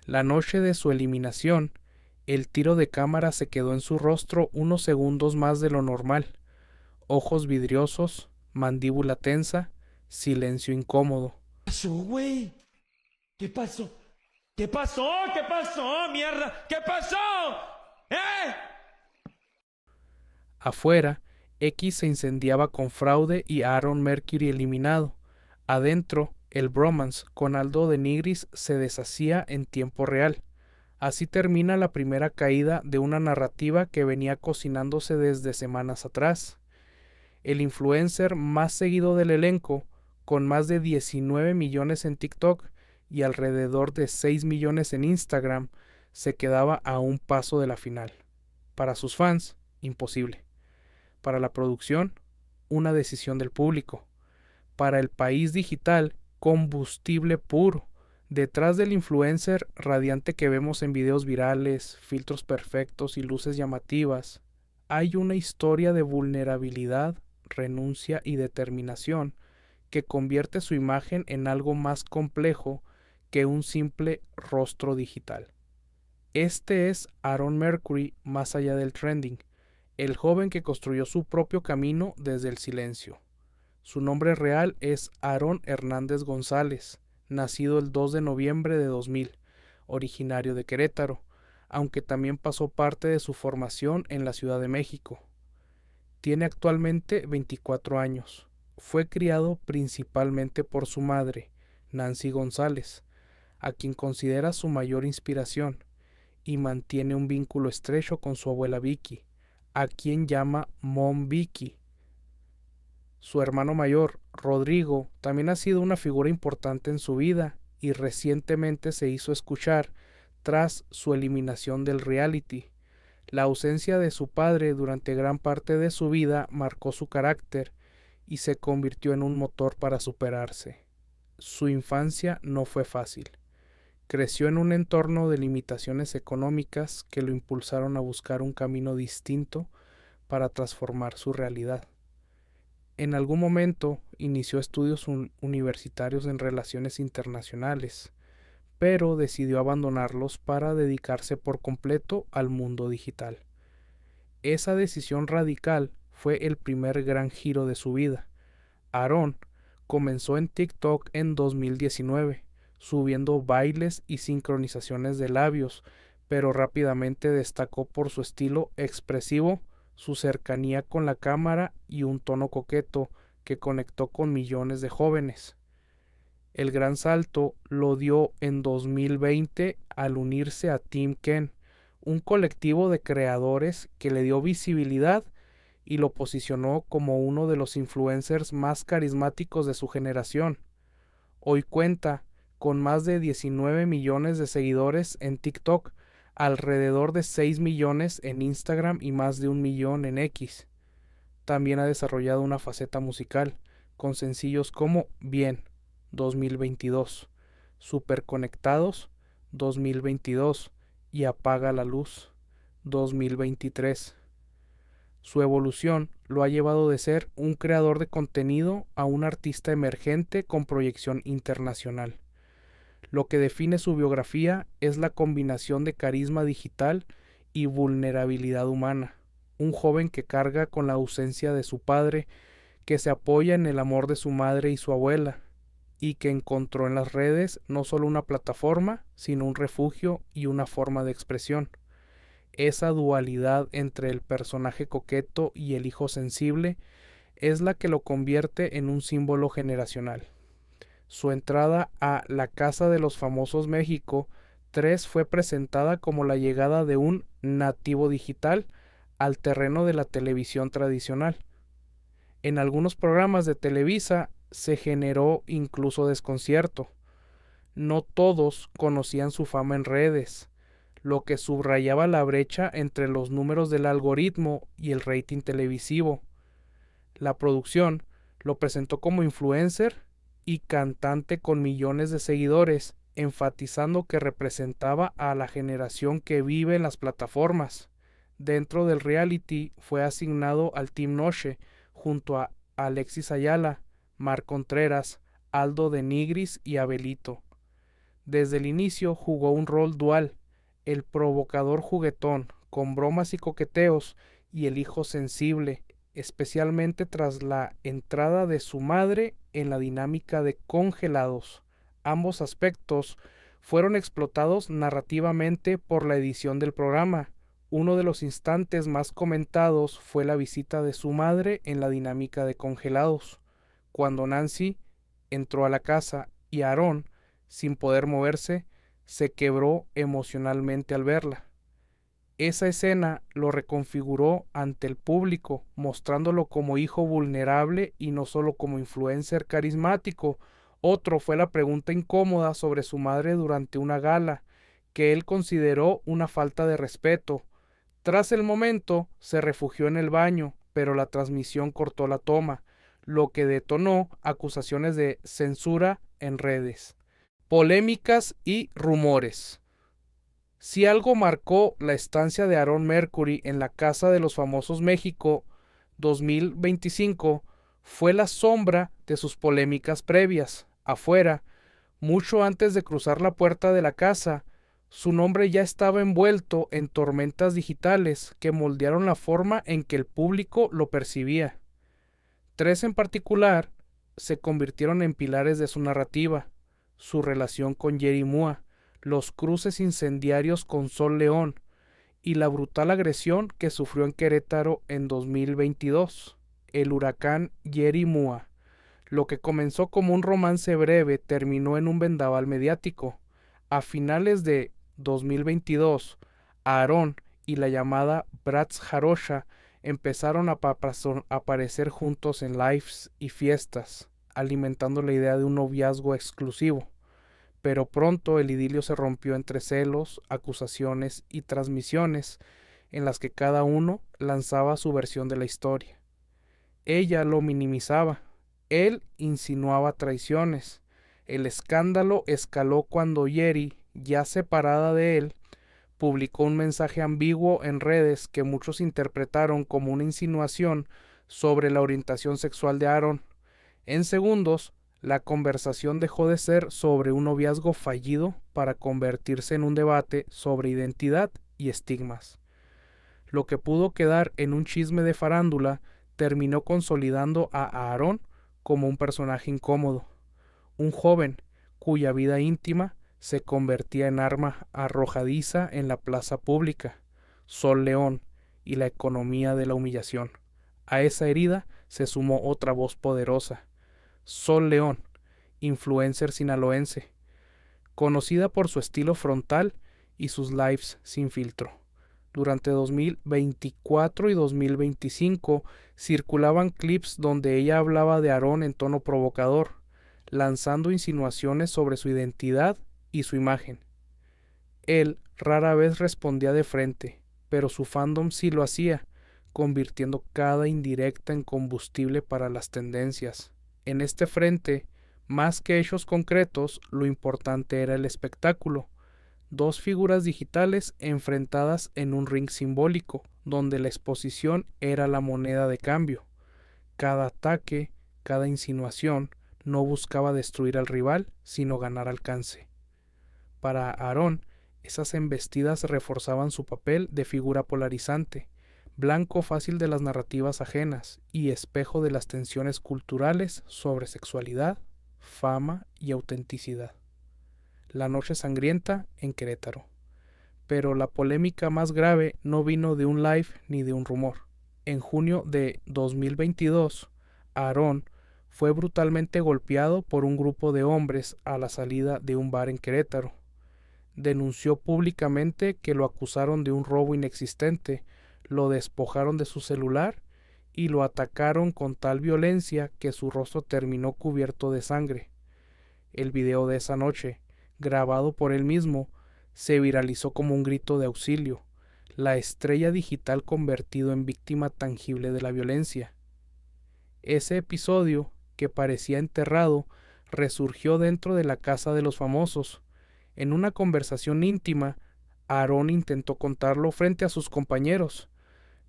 La noche de su eliminación, el tiro de cámara se quedó en su rostro unos segundos más de lo normal. Ojos vidriosos, mandíbula tensa, silencio incómodo. ¿Qué pasó, güey? ¿Qué pasó? ¿Qué pasó? ¿Qué pasó? ¡Mierda! ¿Qué pasó? ¿Eh? Afuera, X se incendiaba con fraude y Aaron Mercury eliminado. Adentro, el bromance con Aldo de Nigris se deshacía en tiempo real. Así termina la primera caída de una narrativa que venía cocinándose desde semanas atrás. El influencer más seguido del elenco, con más de 19 millones en TikTok y alrededor de 6 millones en Instagram, se quedaba a un paso de la final. Para sus fans, imposible. Para la producción, una decisión del público. Para el país digital, combustible puro. Detrás del influencer radiante que vemos en videos virales, filtros perfectos y luces llamativas, hay una historia de vulnerabilidad, renuncia y determinación que convierte su imagen en algo más complejo que un simple rostro digital. Este es Aaron Mercury más allá del trending, el joven que construyó su propio camino desde el silencio. Su nombre real es Aaron Hernández González, nacido el 2 de noviembre de 2000, originario de Querétaro, aunque también pasó parte de su formación en la Ciudad de México. Tiene actualmente 24 años. Fue criado principalmente por su madre, Nancy González, a quien considera su mayor inspiración, y mantiene un vínculo estrecho con su abuela Vicky, a quien llama Mom Vicky. Su hermano mayor, Rodrigo, también ha sido una figura importante en su vida y recientemente se hizo escuchar tras su eliminación del reality. La ausencia de su padre durante gran parte de su vida marcó su carácter y se convirtió en un motor para superarse. Su infancia no fue fácil. Creció en un entorno de limitaciones económicas que lo impulsaron a buscar un camino distinto para transformar su realidad. En algún momento inició estudios universitarios en relaciones internacionales, pero decidió abandonarlos para dedicarse por completo al mundo digital. Esa decisión radical fue el primer gran giro de su vida. Aaron comenzó en TikTok en 2019, subiendo bailes y sincronizaciones de labios, pero rápidamente destacó por su estilo expresivo, su cercanía con la cámara y un tono coqueto que conectó con millones de jóvenes. El gran salto lo dio en 2020 al unirse a Team Ken, un colectivo de creadores que le dio visibilidad y lo posicionó como uno de los influencers más carismáticos de su generación. Hoy cuenta con más de 19 millones de seguidores en TikTok, alrededor de 6 millones en Instagram y más de 1 millón en X. También ha desarrollado una faceta musical, con sencillos como Bien, 2022, Superconectados, 2022 y Apaga la Luz, 2023. Su evolución lo ha llevado de ser un creador de contenido a un artista emergente con proyección internacional. Lo que define su biografía es la combinación de carisma digital y vulnerabilidad humana. Un joven que carga con la ausencia de su padre, que se apoya en el amor de su madre y su abuela, y que encontró en las redes no solo una plataforma, sino un refugio y una forma de expresión. Esa dualidad entre el personaje coqueto y el hijo sensible es la que lo convierte en un símbolo generacional. Su entrada a La Casa de los Famosos México 3 fue presentada como la llegada de un nativo digital al terreno de la televisión tradicional. En algunos programas de Televisa se generó incluso desconcierto. No todos conocían su fama en redes, lo que subrayaba la brecha entre los números del algoritmo y el rating televisivo. La producción lo presentó como influencer y cantante con millones de seguidores, enfatizando que representaba a la generación que vive en las plataformas. Dentro del reality fue asignado al Team Noche junto a Alexis Ayala, Mar Contreras, Aldo de Nigris y Abelito. Desde el inicio jugó un rol dual, el provocador juguetón, con bromas y coqueteos, y el hijo sensible, especialmente tras la entrada de su madre en la dinámica de Congelados. Ambos aspectos fueron explotados narrativamente por la edición del programa. Uno de los instantes más comentados fue la visita de su madre en la dinámica de Congelados, cuando Nancy entró a la casa y Aaron, sin poder moverse, se quebró emocionalmente al verla. Esa escena lo reconfiguró ante el público, mostrándolo como hijo vulnerable y no solo como influencer carismático. Otro fue la pregunta incómoda sobre su madre durante una gala, que él consideró una falta de respeto. Tras el momento, se refugió en el baño, pero la transmisión cortó la toma, lo que detonó acusaciones de censura en redes, polémicas y rumores. Si algo marcó la estancia de Aaron Mercury en la Casa de los Famosos México 2025 fue la sombra de sus polémicas previas. Afuera, mucho antes de cruzar la puerta de la casa, su nombre ya estaba envuelto en tormentas digitales que moldearon la forma en que el público lo percibía. Tres en particular se convirtieron en pilares de su narrativa: su relación con Jerry Mua, los cruces incendiarios con Sol León y la brutal agresión que sufrió en Querétaro en 2022, el huracán Jerry Mua. Lo que comenzó como un romance breve terminó en un vendaval mediático. A finales de 2022, Aaron y la llamada Bratz Jarocha empezaron a aparecer juntos en lives y fiestas, alimentando la idea de un noviazgo exclusivo. Pero pronto el idilio se rompió entre celos, acusaciones y transmisiones en las que cada uno lanzaba su versión de la historia. Ella lo minimizaba, él insinuaba traiciones. El escándalo escaló cuando Yeri, ya separada de él, publicó un mensaje ambiguo en redes que muchos interpretaron como una insinuación sobre la orientación sexual de Aaron. En segundos, la conversación dejó de ser sobre un noviazgo fallido para convertirse en un debate sobre identidad y estigmas. Lo que pudo quedar en un chisme de farándula terminó consolidando a Aaron como un personaje incómodo, un joven cuya vida íntima se convertía en arma arrojadiza en la plaza pública, Sol León y la economía de la humillación. A esa herida se sumó otra voz poderosa: Sol León, influencer sinaloense, conocida por su estilo frontal y sus lives sin filtro. Durante 2024 y 2025 circulaban clips donde ella hablaba de Aaron en tono provocador, lanzando insinuaciones sobre su identidad y su imagen. Él rara vez respondía de frente, pero su fandom sí lo hacía, convirtiendo cada indirecta en combustible para las tendencias. En este frente, más que hechos concretos, lo importante era el espectáculo. Dos figuras digitales enfrentadas en un ring simbólico, donde la exposición era la moneda de cambio. Cada ataque, cada insinuación, no buscaba destruir al rival, sino ganar alcance. Para Aaron, esas embestidas reforzaban su papel de figura polarizante, blanco fácil de las narrativas ajenas y espejo de las tensiones culturales sobre sexualidad, fama y autenticidad. La noche sangrienta en Querétaro. Pero la polémica más grave no vino de un live ni de un rumor. En junio de 2022, Aaron fue brutalmente golpeado por un grupo de hombres a la salida de un bar en Querétaro. Denunció públicamente que lo acusaron de un robo inexistente, lo despojaron de su celular y lo atacaron con tal violencia que su rostro terminó cubierto de sangre. El video de esa noche, grabado por él mismo, se viralizó como un grito de auxilio, la estrella digital convertido en víctima tangible de la violencia. Ese episodio, que parecía enterrado, resurgió dentro de la Casa de los Famosos. En una conversación íntima, Aaron intentó contarlo frente a sus compañeros,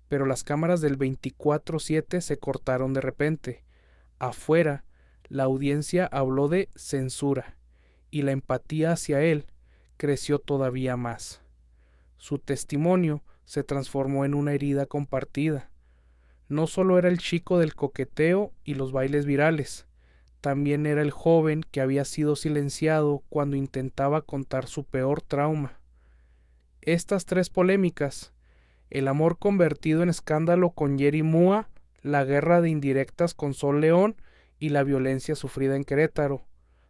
pero las cámaras del 24/7 se cortaron de repente. Afuera, la audiencia habló de censura, y la empatía hacia él creció todavía más. Su testimonio se transformó en una herida compartida. No solo era el chico del coqueteo y los bailes virales, también era el joven que había sido silenciado cuando intentaba contar su peor trauma. Estas tres polémicas, el amor convertido en escándalo con Jerry Mua, la guerra de indirectas con Sol León y la violencia sufrida en Querétaro,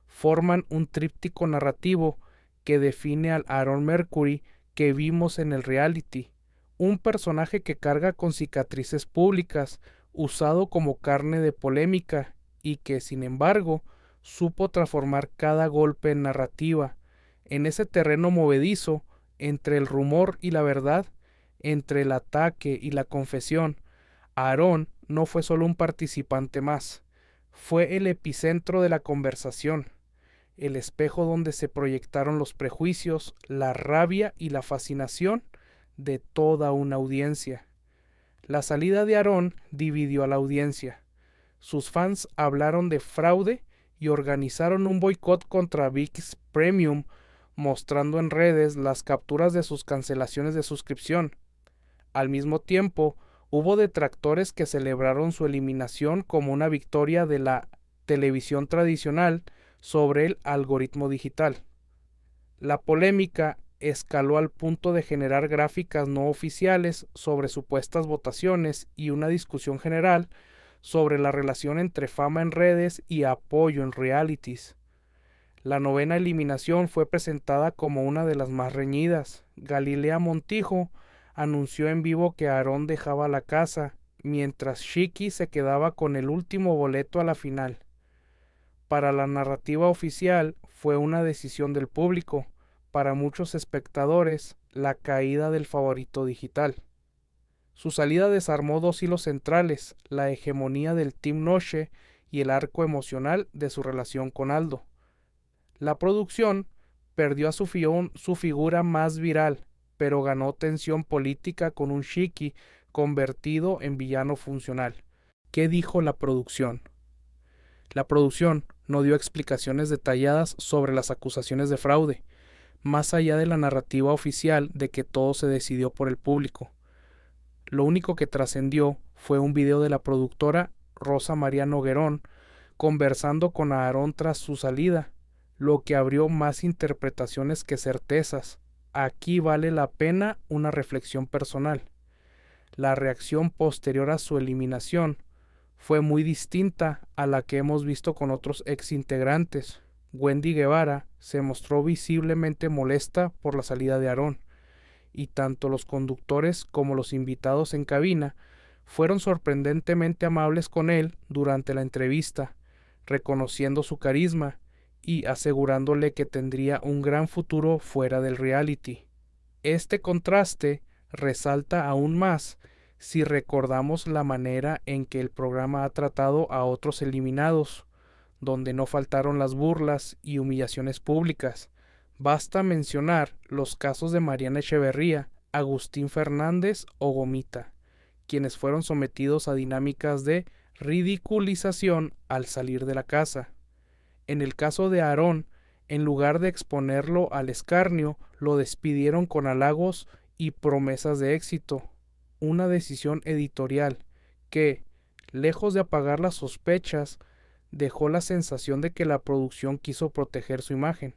forman un tríptico narrativo que define al Aaron Mercury que vimos en el reality, un personaje que carga con cicatrices públicas, usado como carne de polémica y que, sin embargo, supo transformar cada golpe en narrativa, en ese terreno movedizo entre el rumor y la verdad, entre el ataque y la confesión. Aarón no fue solo un participante más, fue el epicentro de la conversación, el espejo donde se proyectaron los prejuicios, la rabia y la fascinación de toda una audiencia. La salida de Aarón dividió a la audiencia. Sus fans hablaron de fraude y organizaron un boicot contra ViX Premium, mostrando en redes las capturas de sus cancelaciones de suscripción. Al mismo tiempo, hubo detractores que celebraron su eliminación como una victoria de la televisión tradicional sobre el algoritmo digital. La polémica escaló al punto de generar gráficas no oficiales sobre supuestas votaciones y una discusión general sobre la relación entre fama en redes y apoyo en realities. La novena eliminación fue presentada como una de las más reñidas. Galilea Montijo anunció en vivo que Aarón dejaba la casa, mientras Shiki se quedaba con el último boleto a la final. Para la narrativa oficial fue una decisión del público, para muchos espectadores, la caída del favorito digital. Su salida desarmó dos hilos centrales, la hegemonía del Team Noche y el arco emocional de su relación con Aldo. La producción perdió a su figura más viral, pero ganó tensión política con un Shiki convertido en villano funcional. ¿Qué dijo la producción? La producción no dio explicaciones detalladas sobre las acusaciones de fraude, más allá de la narrativa oficial de que todo se decidió por el público. Lo único que trascendió fue un video de la productora Rosa María Noguerón conversando con Aarón tras su salida, lo que abrió más interpretaciones que certezas. Aquí vale la pena una reflexión personal. La reacción posterior a su eliminación fue muy distinta a la que hemos visto con otros exintegrantes. Wendy Guevara se mostró visiblemente molesta por la salida de Aarón, y tanto los conductores como los invitados en cabina fueron sorprendentemente amables con él durante la entrevista, reconociendo su carisma y asegurándole que tendría un gran futuro fuera del reality. Este contraste resalta aún más si recordamos la manera en que el programa ha tratado a otros eliminados, donde no faltaron las burlas y humillaciones públicas. Basta mencionar los casos de Mariana Echeverría, Agustín Fernández o Gomita, quienes fueron sometidos a dinámicas de ridiculización al salir de la casa. En el caso de Aarón, en lugar de exponerlo al escarnio, lo despidieron con halagos y promesas de éxito. Una decisión editorial que, lejos de apagar las sospechas, dejó la sensación de que la producción quiso proteger su imagen,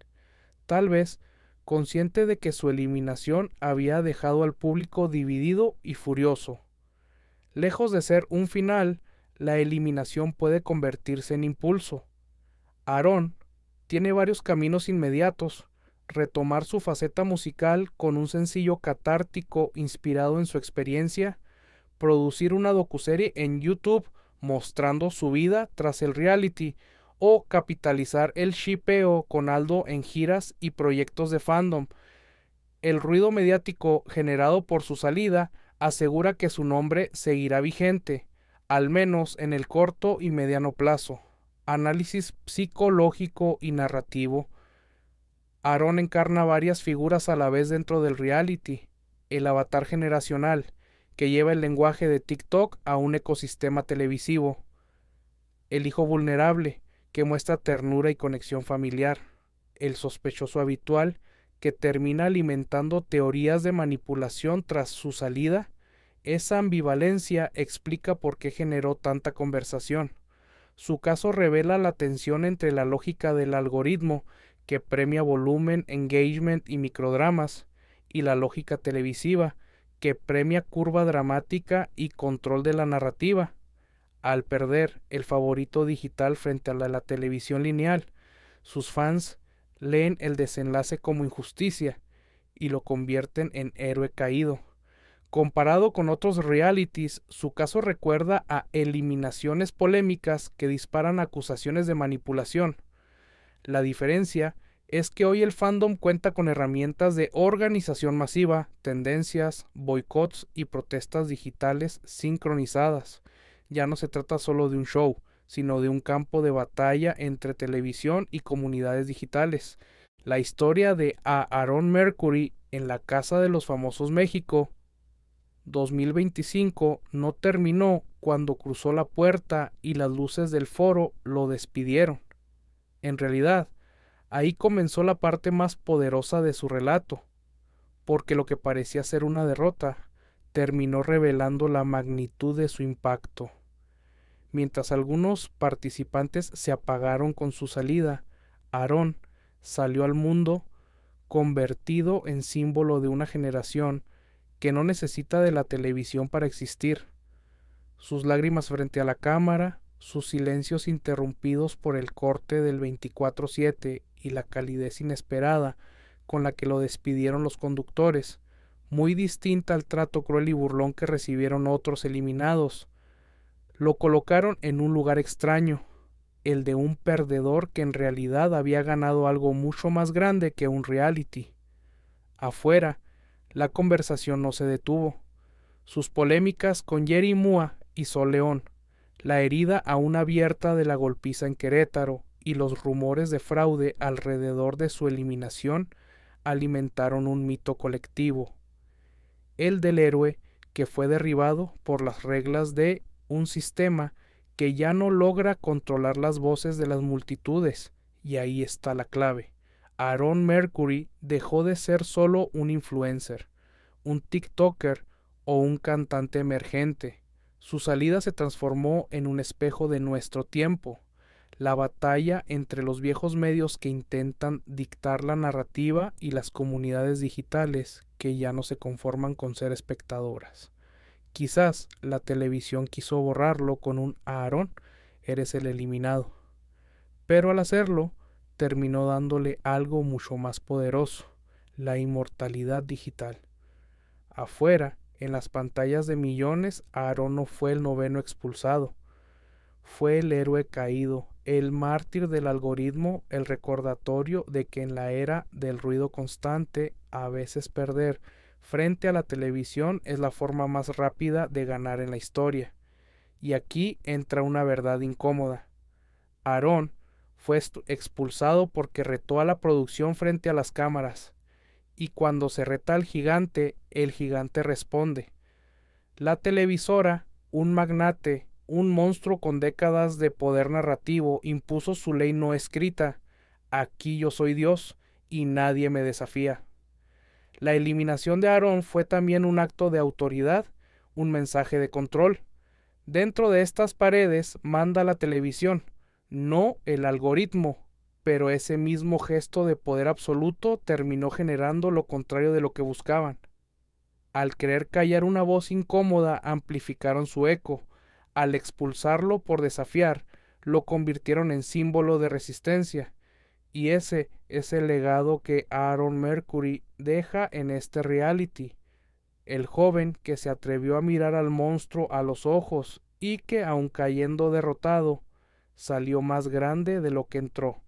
tal vez consciente de que su eliminación había dejado al público dividido y furioso. Lejos de ser un final, la eliminación puede convertirse en impulso. Aarón tiene varios caminos inmediatos: retomar su faceta musical con un sencillo catártico inspirado en su experiencia, producir una docuserie en YouTube mostrando su vida tras el reality, o capitalizar el shipeo con Aldo en giras y proyectos de fandom. El ruido mediático generado por su salida asegura que su nombre seguirá vigente, al menos en el corto y mediano plazo. Análisis psicológico y narrativo. Aarón encarna varias figuras a la vez dentro del reality: el avatar generacional, que lleva el lenguaje de TikTok a un ecosistema televisivo; el hijo vulnerable, que muestra ternura y conexión familiar; el sospechoso habitual, que termina alimentando teorías de manipulación tras su salida. Esa ambivalencia explica por qué generó tanta conversación. Su caso revela la tensión entre la lógica del algoritmo, que premia volumen, engagement y microdramas, y la lógica televisiva, que premia curva dramática y control de la narrativa. Al perder el favorito digital frente a la televisión lineal, sus fans leen el desenlace como injusticia y lo convierten en héroe caído. Comparado con otros realities, su caso recuerda a eliminaciones polémicas que disparan acusaciones de manipulación. La diferencia es que hoy el fandom cuenta con herramientas de organización masiva, tendencias, boicots y protestas digitales sincronizadas. Ya no se trata solo de un show, sino de un campo de batalla entre televisión y comunidades digitales. La historia de Aaron Mercury en la Casa de los Famosos México 2025 no terminó cuando cruzó la puerta y las luces del foro lo despidieron. En realidad, ahí comenzó la parte más poderosa de su relato, porque lo que parecía ser una derrota terminó revelando la magnitud de su impacto. Mientras algunos participantes se apagaron con su salida, Aaron salió al mundo convertido en símbolo de una generación que no necesita de la televisión para existir. Sus lágrimas frente a la cámara, sus silencios interrumpidos por el corte del 24/7 y la calidez inesperada con la que lo despidieron los conductores, muy distinta al trato cruel y burlón que recibieron otros eliminados, lo colocaron en un lugar extraño, el de un perdedor que en realidad había ganado algo mucho más grande que un reality. Afuera, la conversación no se detuvo. Sus polémicas con Jerry Mua y Sol León, la herida aún abierta de la golpiza en Querétaro y los rumores de fraude alrededor de su eliminación alimentaron un mito colectivo, el del héroe que fue derribado por las reglas de un sistema que ya no logra controlar las voces de las multitudes, y ahí está la clave. Aaron Mercury dejó de ser solo un influencer, un TikToker o un cantante emergente. Su salida se transformó en un espejo de nuestro tiempo, la batalla entre los viejos medios que intentan dictar la narrativa y las comunidades digitales que ya no se conforman con ser espectadoras. Quizás la televisión quiso borrarlo con un Aaron, eres el eliminado, pero al hacerlo terminó dándole algo mucho más poderoso, la inmortalidad digital. Afuera, en las pantallas de millones, Aaron no fue el noveno expulsado, fue el héroe caído, el mártir del algoritmo, el recordatorio de que en la era del ruido constante, a veces perder frente a la televisión es la forma más rápida de ganar en la historia. Y aquí entra una verdad incómoda. Aaron fue expulsado porque retó a la producción frente a las cámaras. Y cuando se reta al gigante, el gigante responde. La televisora, un magnate, un monstruo con décadas de poder narrativo, impuso su ley no escrita. Aquí yo soy Dios y nadie me desafía. La eliminación de Aaron fue también un acto de autoridad, un mensaje de control. Dentro de estas paredes manda la televisión, no el algoritmo, pero ese mismo gesto de poder absoluto terminó generando lo contrario de lo que buscaban. Al querer callar una voz incómoda, amplificaron su eco. Al expulsarlo por desafiar, lo convirtieron en símbolo de resistencia. Y ese es el legado que Aaron Mercury deja en este reality. El joven que se atrevió a mirar al monstruo a los ojos y que, aun cayendo derrotado, salió más grande de lo que entró.